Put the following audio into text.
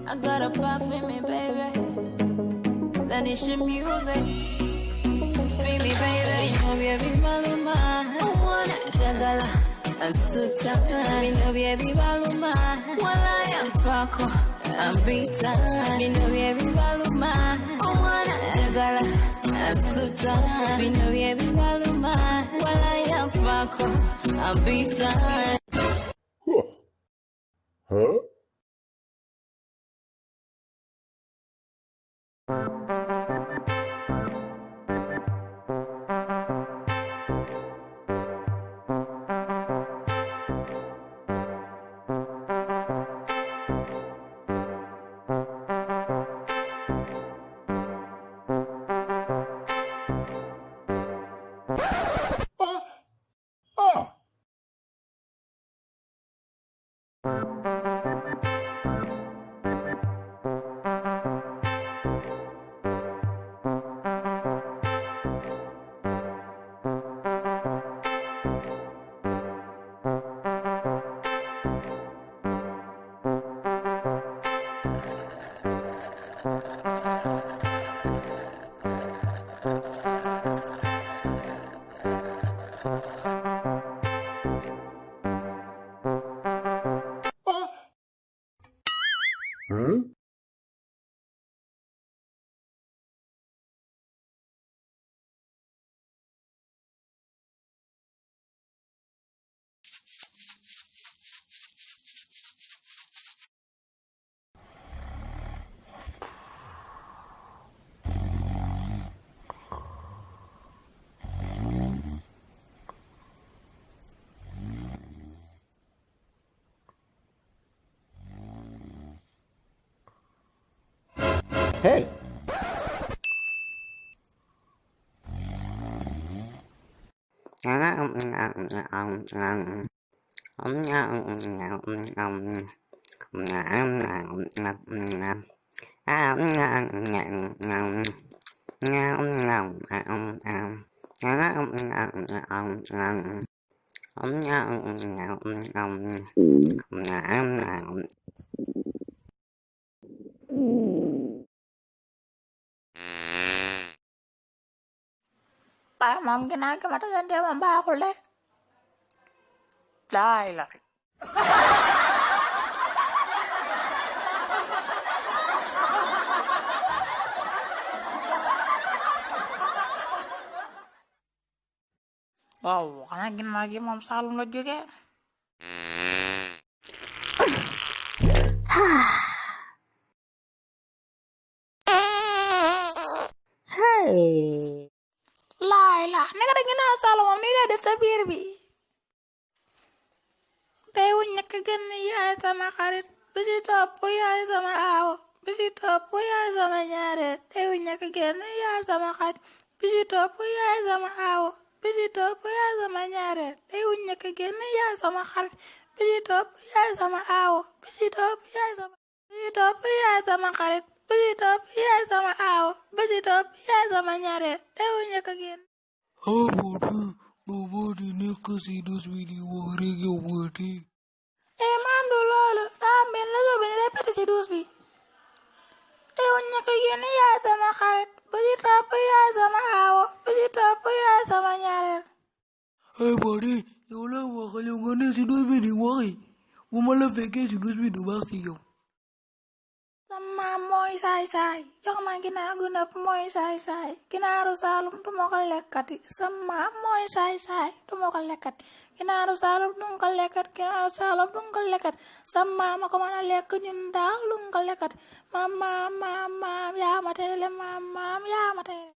I got a pop for me, baby. Then it's your music. Feel me, baby. You know, baby, Maluma. I wanna jagala. And suta. Me know, baby, Maluma. While I am Paco. I'm Bita. Me know, baby, Maluma. I wanna jagala. And suta. Me know, baby, Maluma. While I am Paco. I'm Bita. Huh? Huh? Hey! Pak, moom ginnaaw gi ma tasante moom baaxul de. Laay la. Waaw xanaa ginnaaw gi moom Saalum la jóge. Hey! Laay la naka da ginnaaw Saalum moom nii lay def sa biir bi. Tey wu ñàkk gën yaay sama xarit bi si topp yaay sama aawo bi si topp yaay sama ñaareel tey wu ñàkk gën yaay sama xarit bi si topp yaay sama aawo bi si topp yaay sama ñaareel tey wu ñàkk gën yaay sama xarit bi si topp yaay sama aawo bi si topp yaay sama bi si topp yaay sama xarit bi si topp yaay sama aawo bi si topp yaay sama ñaareel tey wu ñàkk gën. Nobody nekk si dus bi di wax rek yow woote. Maam du loolu daa mel la soo bi ni répété si dus bi te wu ñàkk gën yaay sama xarit bi si topp yaay sama aawo bi si topp yaay sama ñaareel. Hey buddy, yow la waxal yow nga ne si dus bi di waxi bu ma la fekkee si dus bi du baax si yow. Sama mooy saay saay jox ma ginaar gu nëpp mooy saay saay ginaaru Saalum du ma ko lekkati sama mooy saay saay du ma ko lekkati ginaaru Saalum du ko lekkat ginaaru Saalum du ko lekkat sama ma ko mën a lekk ñun daal du ko lekkat maam yaa ma teele maam yaa ma teele